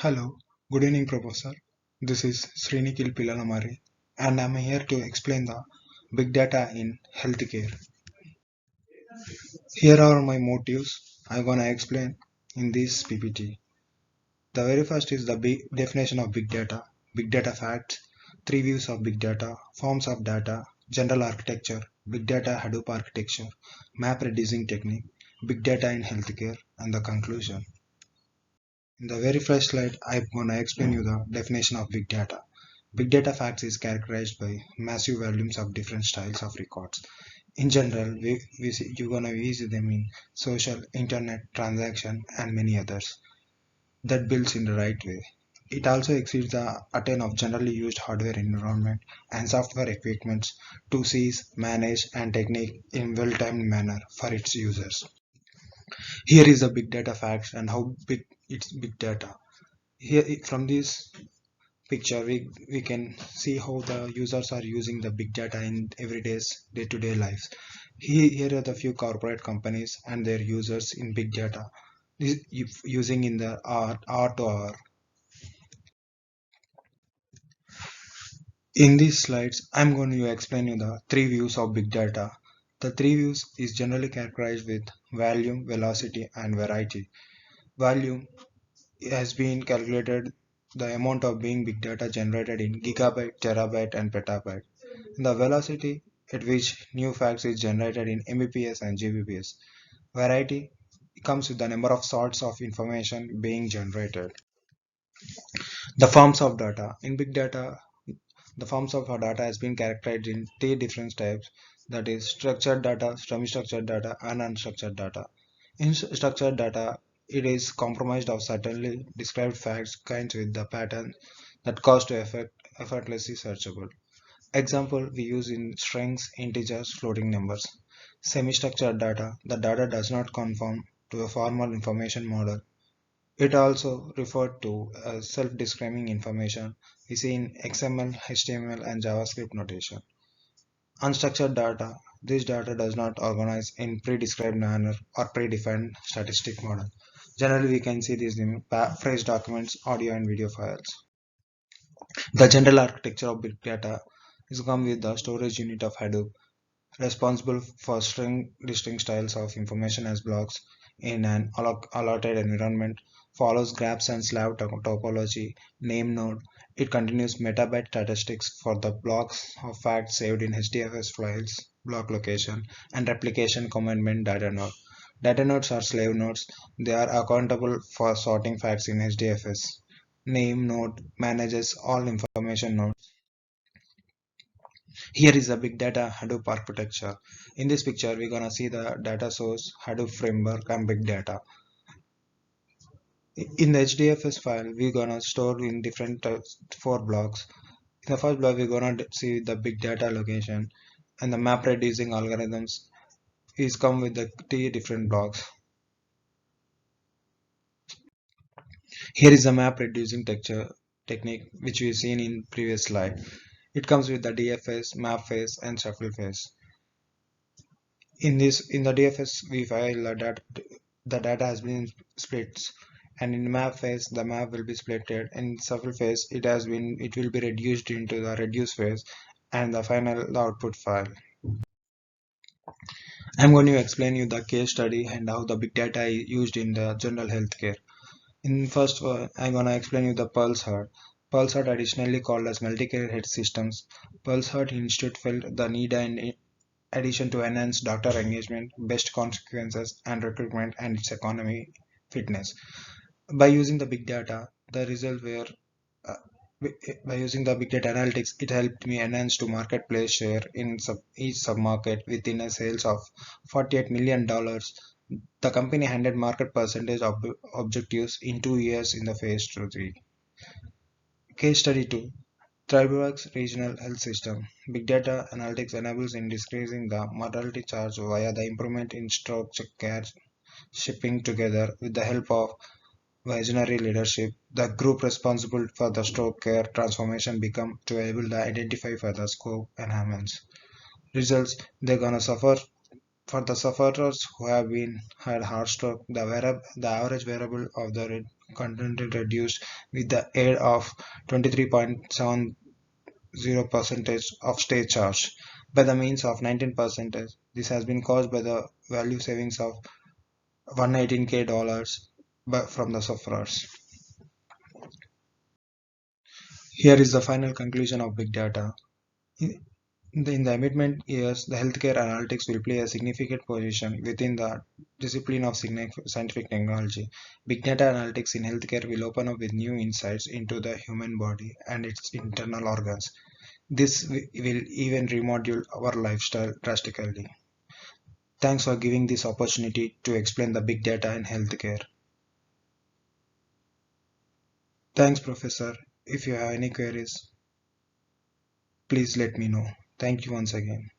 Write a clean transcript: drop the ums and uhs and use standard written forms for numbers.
Hello, good evening, Professor. This is Srinikil Pilanamari, and I'm here to explain the big data in healthcare. Here are my motives I'm gonna explain in this PPT. The very first is the big definition of big data, big data facts, three views of big data, forms of data, general architecture, big data Hadoop architecture, map reducing technique, big data in healthcare, and the conclusion. In the very first slide, I'm gonna explain you the definition of big data. Big data facts is characterized by massive volumes of different styles of records. In general, you're gonna use them in social, internet, transaction, and many others that builds in the right way. It also exceeds the attain of generally used hardware environment and software equipments to seize, manage, and technique in well-timed manner for its users. Here is the big data facts and how big it's big data. Here from this picture we can see how the users are using the big data in everyday's day-to-day lives. Here are the few corporate companies and their users in big data using in the R to R. In these slides, I'm going to explain you the three views of big data. The three views is generally characterized with volume, velocity, and variety. Volume has been calculated the amount of being big data generated in gigabyte, terabyte, and petabyte. The velocity at which new facts is generated in Mbps and Gbps. Variety comes with the number of sorts of information being generated. The forms of data. In big data, the forms of our data has been characterized in three different types, that is structured data, semi-structured data, and unstructured data. In structured data, it is comprised of certainly described facts kinds with the pattern that cause to effortlessly searchable. Example we use in strings, integers, floating numbers. Semi-structured data, the data does not conform to a formal information model. It also referred to as self-describing information we see in XML, HTML, and JavaScript notation. Unstructured data, this data does not organize in pre-described manner or predefined statistic model. Generally, we can see these in phrase documents, audio and video files. The general architecture of big data is come with the storage unit of Hadoop, responsible for storing distinct styles of information as blocks in an allotted environment, follows graphs and slab topology, name node. It continues metabyte statistics for the blocks of facts saved in HDFS files, block location, and replication commandment data node. Data nodes are slave nodes. They are accountable for sorting facts in HDFS. Name node manages all information nodes. Here is the big data Hadoop architecture. In this picture, we're gonna see the data source, Hadoop framework, and big data. In the HDFS file, we're gonna store in different four blocks. In the first block, we're gonna see the big data location, and the map reducing algorithms is come with the three different blocks. Here is the map reducing texture technique which we've seen in previous slide. It comes with the DFS, map phase, and shuffle phase. In the DFS we file the data has been split, and in map phase the map will be splitted. In shuffle phase it will be reduced into the reduce phase and the final the output file. I'm going to explain you the case study and how the big data is used in the general healthcare. In first I'm going to explain you the Pulse Heart. Pulse Heart, additionally called as multi-care health systems. Pulse Heart Institute felt the need and addition to enhance doctor engagement, best consequences and recruitment and its economy fitness. By using the big data, the result were uh, by using the big data analytics, it helped me enhance to marketplace share in each submarket within a sales of $48 million. The company handled market percentage objectives in 2 years in the phase 3. Case study 2. Tribeworks Regional Health System. Big data analytics enables in decreasing the mortality charge via the improvement in stroke care shipping together with the help of visionary leadership. The group responsible for the stroke care transformation become to able to identify for the scope enhancements. Results, they're gonna suffer for the sufferers who have been had heart stroke. The average variable of the content reduced with the aid of 23.70% of state charge by the means of 19%. This has been caused by the value savings of $118K from the sufferers. Here is the final conclusion of big data. In the immediate years, the healthcare analytics will play a significant position within the discipline of scientific technology. Big data analytics in healthcare will open up with new insights into the human body and its internal organs. This will even remodel our lifestyle drastically. Thanks for giving this opportunity to explain the big data in healthcare. Thanks, Professor. If you have any queries, please let me know. Thank you once again.